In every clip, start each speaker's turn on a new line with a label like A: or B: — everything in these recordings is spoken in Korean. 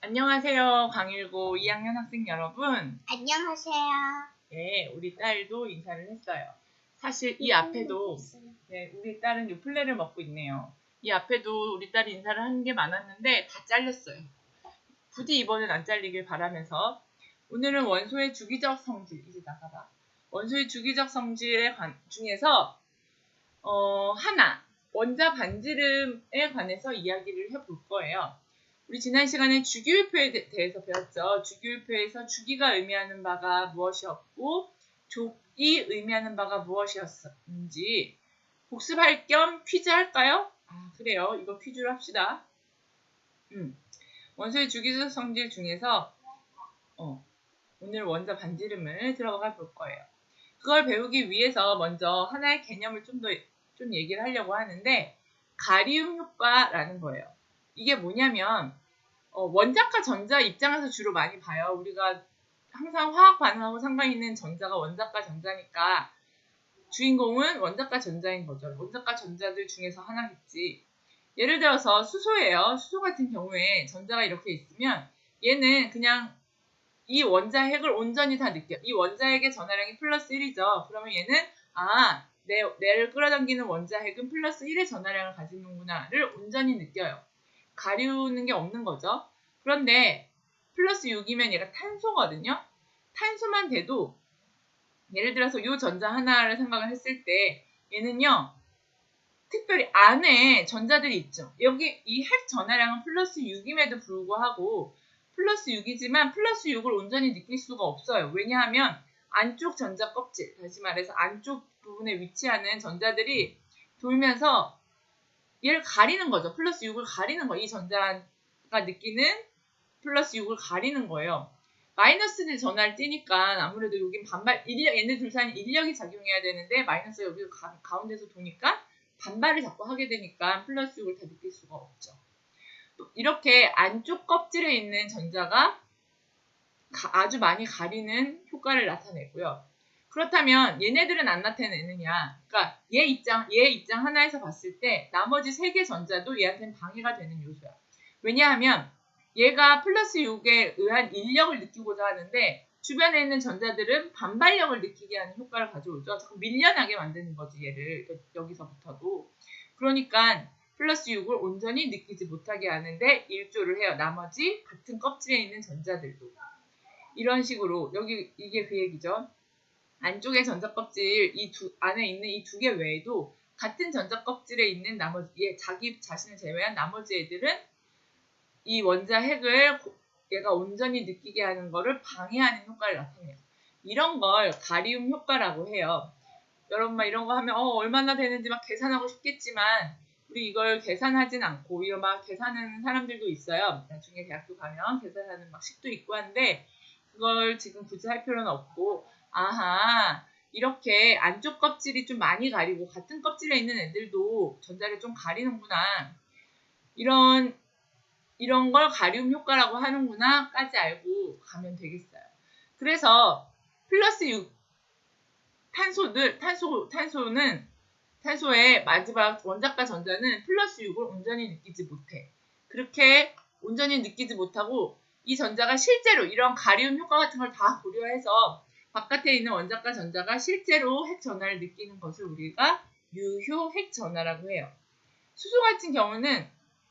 A: 안녕하세요. 강일고 2학년 학생 여러분.
B: 안녕하세요.
A: 네, 우리 딸도 인사를 했어요. 사실 이 앞에도 우리 딸은 요플레를 먹고 있네요. 이 앞에도 우리 딸이 인사를 하는 게 많았는데 다 잘렸어요. 부디 이번엔 안 잘리길 바라면서 오늘은 원소의 주기적 성질, 이제 나가봐. 원소의 주기적 성질에 중에서 하나, 원자 반지름에 관해서 이야기를 해볼 거예요. 우리 지난 시간에 주기율표에 대해서 배웠죠. 주기율표에서 주기가 의미하는 바가 무엇이었고 족이 의미하는 바가 무엇이었는지 복습할 겸 퀴즈 할까요? 그래요. 이거 퀴즈로 합시다. 원소의 주기적 성질 중에서 오늘 원자 반지름을 들어가 볼 거예요. 그걸 배우기 위해서 먼저 하나의 개념을 좀 얘기를 하려고 하는데 가리움 효과라는 거예요. 이게 뭐냐면 원자과 전자 입장에서 주로 많이 봐요. 우리가 항상 화학 반응하고 상관 있는 전자가 원자과 전자니까 주인공은 원자과 전자인 거죠. 원자과 전자들 중에서 하나겠지. 예를 들어서 수소예요. 수소 같은 경우에 전자가 이렇게 있으면 얘는 그냥 이 원자핵을 온전히 다 느껴. 이 원자핵의 전하량이 플러스 1이죠. 그러면 얘는 내를 끌어당기는 원자핵은 플러스 1의 전하량을 가지는구나를 온전히 느껴요. 가리우는 게 없는 거죠. 그런데 플러스 6이면 얘가 탄소거든요. 탄소만 돼도 예를 들어서 이 전자 하나를 생각을 했을 때 얘는요. 특별히 안에 전자들이 있죠. 여기 이 핵 전하량은 플러스 6임에도 불구하고 플러스 6이지만 플러스 6을 온전히 느낄 수가 없어요. 왜냐하면 안쪽 전자 껍질, 다시 말해서 안쪽 부분에 위치하는 전자들이 돌면서 얘를 가리는 거죠. 플러스 6을 가리는 거예요. 이 전자가 느끼는 플러스 6을 가리는 거예요. 마이너스를 전하를 띄니까 아무래도 여긴 얘네 둘 사이는 인력이 작용해야 되는데 마이너스가 여기 가운데서 도니까 반발을 자꾸 하게 되니까 플러스 6을 다 느낄 수가 없죠. 이렇게 안쪽 껍질에 있는 전자가 아주 많이 가리는 효과를 나타내고요. 그렇다면 얘네들은 안 나타내느냐? 그러니까 얘 입장 하나에서 봤을 때 나머지 3개 전자도 얘한테는 방해가 되는 요소야. 왜냐하면 얘가 플러스 6에 의한 인력을 느끼고자 하는데 주변에 있는 전자들은 반발력을 느끼게 하는 효과를 가져오죠. 자꾸 밀려나게 만드는 거지, 얘를. 여기서부터도. 그러니까 플러스 6을 온전히 느끼지 못하게 하는데 일조를 해요. 나머지 같은 껍질에 있는 전자들도. 이런 식으로 이게 그 얘기죠. 안쪽의 전자 껍질 안에 있는 이 2개 외에도 같은 전자 껍질에 있는 나머지 자기 자신을 제외한 나머지 애들은 이 원자 핵을 얘가 온전히 느끼게 하는 거를 방해하는 효과를 나타내요. 이런 걸 가리움 효과라고 해요. 여러분 이런 거 하면 얼마나 되는지 막 계산하고 싶겠지만 우리 이걸 계산하진 않고 이거 막 계산하는 사람들도 있어요. 나중에 대학교 가면 계산하는 막 식도 있고 한데 그걸 지금 굳이 할 필요는 없고 이렇게 안쪽 껍질이 좀 많이 가리고 같은 껍질에 있는 애들도 전자를 좀 가리는구나. 이런 걸 가리움 효과라고 하는구나 까지 알고 가면 되겠어요. 그래서 플러스 6 탄소의 마지막 원자과 전자는 플러스 6을 온전히 느끼지 못해. 그렇게 온전히 느끼지 못하고 이 전자가 실제로 이런 가리움 효과 같은 걸 다 고려해서 바깥에 있는 원자과 전자가 실제로 핵 전하를 느끼는 것을 우리가 유효 핵 전하라고 해요. 수소 같은 경우는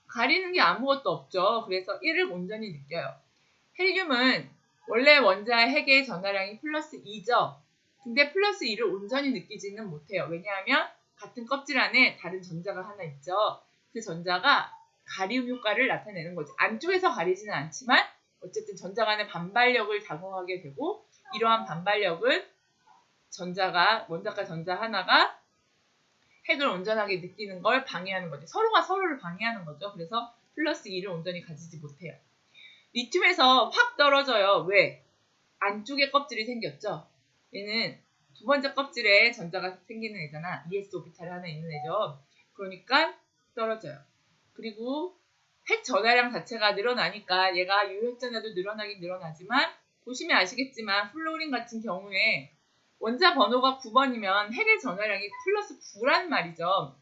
A: 가리는 게 아무것도 없죠. 그래서 1을 온전히 느껴요. 헬륨은 원래 원자 핵의 전하량이 플러스 2죠. 근데 플러스 2를 온전히 느끼지는 못해요. 왜냐하면 같은 껍질 안에 다른 전자가 하나 있죠. 그 전자가 가리움 효과를 나타내는 거죠. 안쪽에서 가리지는 않지만 어쨌든 전자 간의 반발력을 작용하게 되고 이러한 반발력은 원자과 전자 하나가 핵을 온전하게 느끼는 걸 방해하는 거죠. 서로가 서로를 방해하는 거죠. 그래서 플러스 2를 온전히 가지지 못해요. 리튬에서 확 떨어져요. 왜? 안쪽에 껍질이 생겼죠. 얘는 두 번째 껍질에 전자가 생기는 애잖아. ES 오비탈이 하나 있는 애죠. 그러니까 떨어져요. 그리고 핵 전하량 자체가 늘어나니까 얘가 유핵전하도 늘어나긴 늘어나지만 보시면 아시겠지만 플로린 같은 경우에 원자 번호가 9번이면 핵의 전하량이 플러스 9란 말이죠.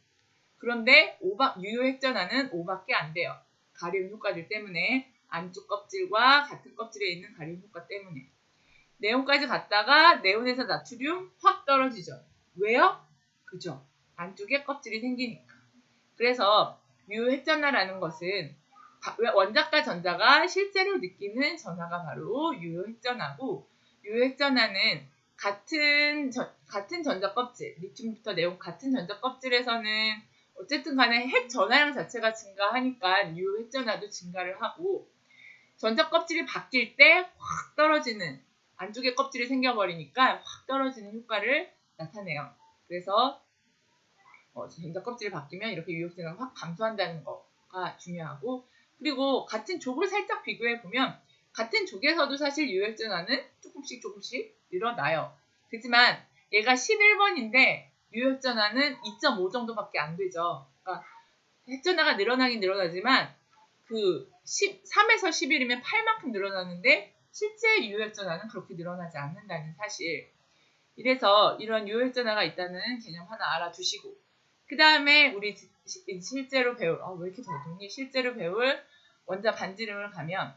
A: 그런데 유효핵전하는 5밖에 안 돼요. 가리움 효과들 때문에. 안쪽 껍질과 같은 껍질에 있는 가림 효과 때문에. 네온까지 갔다가 네온에서 나트륨 확 떨어지죠. 왜요? 그죠? 안쪽에 껍질이 생기니까. 그래서 유효핵전화라는 것은 원자과 전자가 실제로 느끼는 전하가 바로 유효핵전화고, 유효핵전화는 같은 전자 껍질, 리튬부터 네온 같은 전자 껍질에서는 어쨌든 간에 핵 전하량 자체가 증가하니까 유효핵전화도 증가를 하고, 전자 껍질이 바뀔 때 확 떨어지는, 안쪽에 껍질이 생겨버리니까 확 떨어지는 효과를 나타내요. 그래서 전자 껍질이 바뀌면 이렇게 유효성이 확 감소한다는 거가 중요하고, 그리고 같은 족을 살짝 비교해 보면 같은 족에서도 사실 유효전화는 조금씩 늘어나요. 그렇지만 얘가 11번인데 유효전화는 2.5 정도밖에 안 되죠. 그러니까 핵전화가 늘어나긴 늘어나지만 그 3에서 11이면 8만큼 늘어나는데 실제 유효전화는 그렇게 늘어나지 않는다는 사실. 이래서 이런 유효전화가 있다는 개념 하나 알아두시고, 그 다음에 우리 실제로 배울, 왜 이렇게 더듬니? 실제로 배울 원자 반지름을 가면,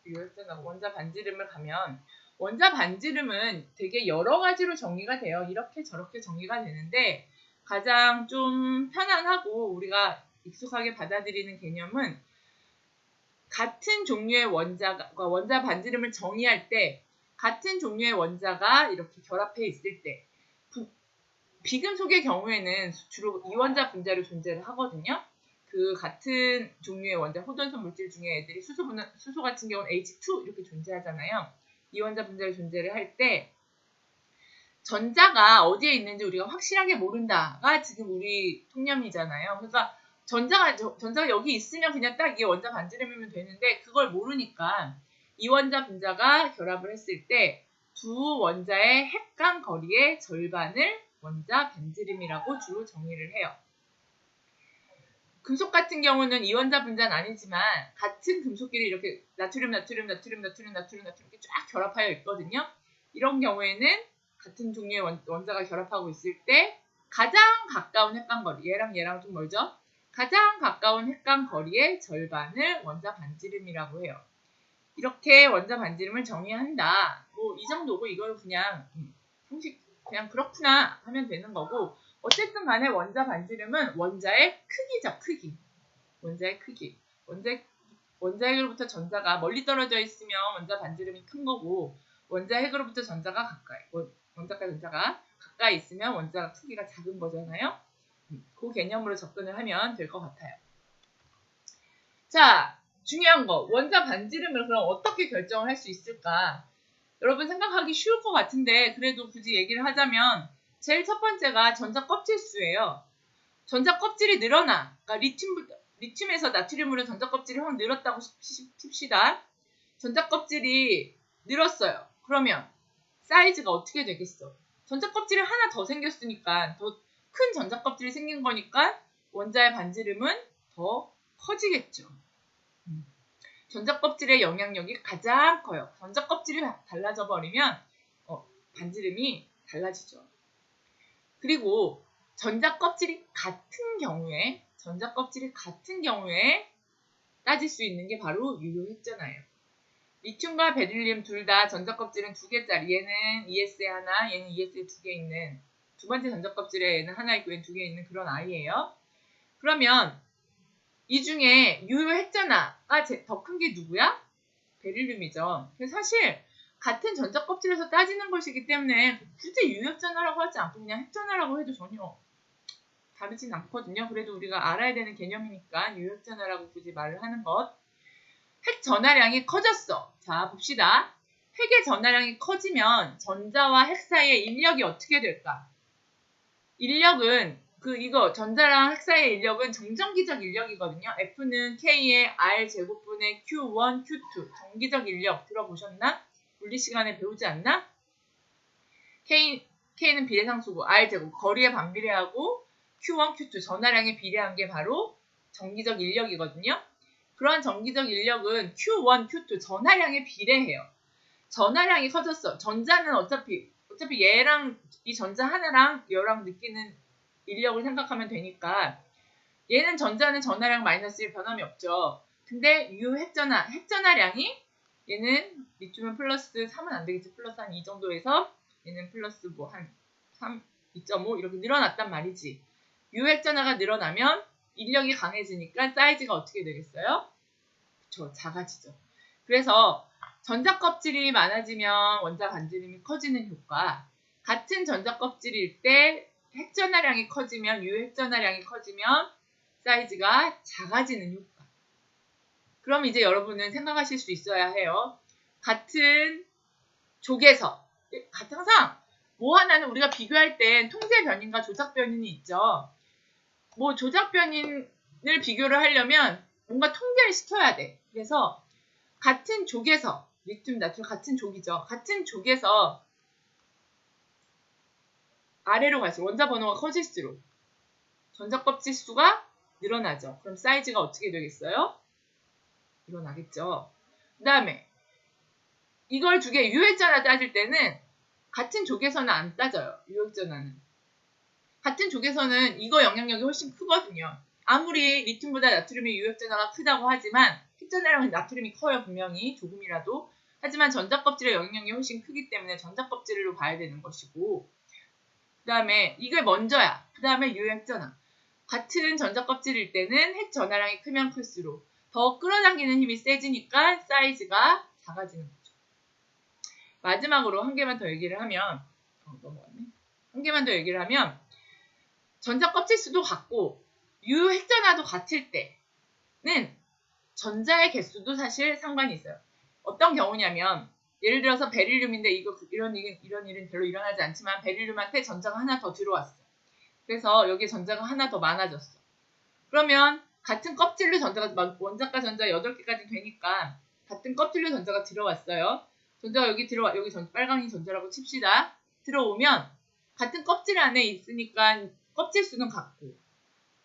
A: 유효전화 원자 반지름을 가면, 원자 반지름은 되게 여러 가지로 정의가 돼요. 이렇게 저렇게 정의가 되는데, 가장 좀 편안하고 우리가 익숙하게 받아들이는 개념은 같은 종류의 원자 반지름을 정의할 때 같은 종류의 원자가 이렇게 결합해 있을 때, 비금속의 경우에는 주로 이원자 분자로 존재를 하거든요. 그 같은 종류의 원자 호전성 물질 중에 애들이 수소 같은 경우는 H2 이렇게 존재하잖아요. 이원자 분자로 존재를 할 때 전자가 어디에 있는지 우리가 확실하게 모른다가 지금 우리 통념이잖아요. 그러니까 전자가 여기 있으면 그냥 딱 이 원자 반지름이면 되는데, 그걸 모르니까 이원자 분자가 결합을 했을 때 두 원자의 핵간 거리의 절반을 원자 반지름이라고 주로 정의를 해요. 금속 같은 경우는 이원자 분자는 아니지만 같은 금속끼리 이렇게 나트륨 이렇게 쫙 결합하여 있거든요. 이런 경우에는 같은 종류의 원자가 결합하고 있을 때 가장 가까운 핵간 거리, 얘랑 좀 멀죠? 가장 가까운 핵간 거리의 절반을 원자 반지름이라고 해요. 이렇게 원자 반지름을 정의한다. 이 정도고, 이걸 그냥 형식 그냥 그렇구나 하면 되는 거고, 어쨌든 간에 원자 반지름은 원자의 크기죠. 크기. 원자의 크기. 원자핵으로부터 전자가 멀리 떨어져 있으면 원자 반지름이 큰 거고, 원자핵으로부터 원자과 전자가 가까이 있으면 원자 크기가 작은 거잖아요. 그 개념으로 접근을 하면 될 것 같아요. 자, 중요한 거. 원자 반지름을 그럼 어떻게 결정을 할 수 있을까? 여러분 생각하기 쉬울 것 같은데 그래도 굳이 얘기를 하자면 제일 첫 번째가 전자 껍질 수예요. 전자 껍질이 늘어나. 그러니까 리튬에서 나트륨으로 전자 껍질이 확 늘었다고 칩시다. 전자 껍질이 늘었어요. 그러면 사이즈가 어떻게 되겠어? 전자 껍질이 하나 더 생겼으니까, 더 큰 전자 껍질이 생긴 거니까 원자의 반지름은 더 커지겠죠. 전자 껍질의 영향력이 가장 커요. 전자 껍질이 달라져 버리면 반지름이 달라지죠. 그리고 전자 껍질이 같은 경우에 따질 수 있는 게 바로 유효핵전화예요. 리튬과 베릴륨 둘 다 전자 껍질은 2개짜리, 얘는 ES에 하나, 얘는 ES에 2개 있는, 두 번째 전자 껍질에 얘는 하나 있고 얘는 2개 있는 그런 아이예요. 그러면 이 중에 유효핵전화가 더 큰 게 누구야? 베릴륨이죠. 사실 같은 전자 껍질에서 따지는 것이기 때문에 굳이 유효핵전화라고 하지 않고 그냥 핵전화라고 해도 전혀 다르진 않거든요. 그래도 우리가 알아야 되는 개념이니까 유효핵전화라고 굳이 말을 하는 것. 핵 전하량이 커졌어. 자, 봅시다. 핵의 전하량이 커지면 전자와 핵 사이의 인력이 어떻게 될까? 인력은 전자랑 핵 사이의 인력은 정전기적 인력이거든요. F는 K의 R 제곱분의 Q1, Q2. 정기적 인력 들어보셨나? 물리 시간에 배우지 않나? K는 비례상수고 R 제곱 거리에 반비례하고 Q1, Q2 전하량에 비례한 게 바로 정기적 인력이거든요. 그런 정기적 인력은 Q1, Q2 전하량에 비례해요. 전하량이 커졌어. 전자는 어차피 얘랑 이 전자 하나랑 얘랑 느끼는 인력을 생각하면 되니까, 전자는 전하량 마이너스 1 변함이 없죠. 근데 핵전하량이 얘는 리튬은 플러스 3은 안 되겠지. 플러스 한 이 정도에서 얘는 플러스 뭐 한 3, 2.5 이렇게 늘어났단 말이지. 유핵전하가 늘어나면 인력이 강해지니까 사이즈가 어떻게 되겠어요? 그쵸, 작아지죠. 그래서 전자껍질이 많아지면 원자 반지름이 커지는 효과, 같은 전자껍질일 때 핵전하량이 커지면 유핵전하량이 커지면 사이즈가 작아지는 효과. 그럼 이제 여러분은 생각하실 수 있어야 해요. 같은 족에서 항상 뭐 하나는 우리가 비교할 땐 통제 변인과 조작 변인이 있죠. 뭐 조작 변인을 비교를 하려면 뭔가 통제를 시켜야 돼. 그래서 같은 족에서 리튬, 나트륨 같은 족이죠. 같은 족에서 아래로 갈수록 원자 번호가 커질수록 전자 껍질 수가 늘어나죠. 그럼 사이즈가 어떻게 되겠어요? 늘어나겠죠. 그 다음에 이걸 두 개 유혈전화 따질 때는 같은 족에서는 안 따져요. 유혈전화는. 같은 족에서는 이거 영향력이 훨씬 크거든요. 아무리 리튬보다 나트륨의 유혈전화가 크다고 하지만 핵전화량은 나트륨이 커요. 분명히 조금이라도. 하지만 전자껍질의 영향력이 훨씬 크기 때문에 전자껍질로 봐야 되는 것이고 그 다음에 이게 먼저야. 그 다음에 유핵전화. 같은 전자껍질일 때는 핵전화량이 크면 클수록 더 끌어당기는 힘이 세지니까 사이즈가 작아지는 거죠. 마지막으로 한 개만 더 얘기를 하면 넘어갔네. 한 개만 더 얘기를 하면 전자 껍질 수도 같고 유핵전화도 같을 때는 전자의 개수도 사실 상관이 있어요. 어떤 경우냐면 예를 들어서 베릴륨인데 이런 일은 별로 일어나지 않지만 베릴륨한테 전자가 하나 더 들어왔어. 그래서 여기에 전자가 하나 더 많아졌어. 그러면 같은 껍질로 전자가 원자과 전자 8개까지 되니까 같은 껍질로 전자가 들어왔어요. 전자가 여기 빨강이 전자라고 칩시다. 들어오면 같은 껍질 안에 있으니까 껍질 수는 같고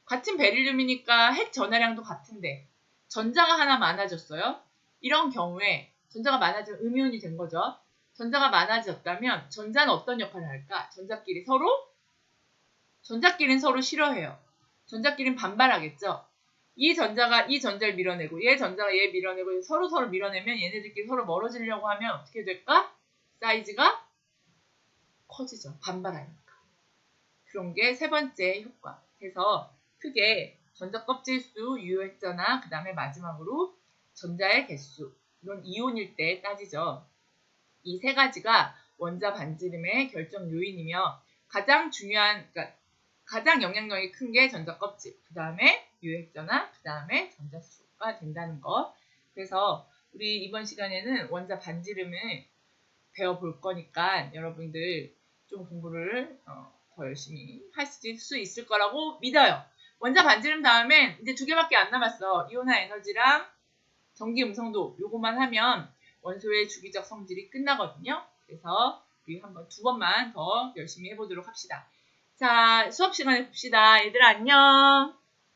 A: 같은 베릴륨이니까 핵 전하량도 같은데 전자가 하나 많아졌어요. 이런 경우에 전자가 많아지면 음이온이 된 거죠. 전자가 많아졌다면 전자는 어떤 역할을 할까? 전자끼리는 서로 싫어해요. 전자끼리는 반발하겠죠. 이 전자가 이 전자를 밀어내고 얘 전자가 얘 밀어내고 서로 밀어내면 얘네들끼리 서로 멀어지려고 하면 어떻게 될까? 사이즈가 커지죠. 반발하니까. 그런 게 세 번째 효과. 그래서 크게 전자 껍질 수, 유효핵전화, 그 다음에 마지막으로 전자의 개수. 이건 이온일 때 따지죠. 이 세 가지가 원자 반지름의 결정 요인이며 가장 중요한, 그러니까 가장 영향력이 큰 게 전자 껍질, 그 다음에 유효핵전화, 그 다음에 전자수가 된다는 거. 그래서 우리 이번 시간에는 원자 반지름을 배워볼 거니까 여러분들 좀 공부를 더 열심히 하실 수 있을 거라고 믿어요. 원자 반지름 다음엔 이제 2개밖에 안 남았어. 이온화 에너지랑 전기 음성도 요거만 하면 원소의 주기적 성질이 끝나거든요. 그래서 우리 한번 2번만 더 열심히 해보도록 합시다. 자, 수업 시간에 봅시다. 얘들아 안녕.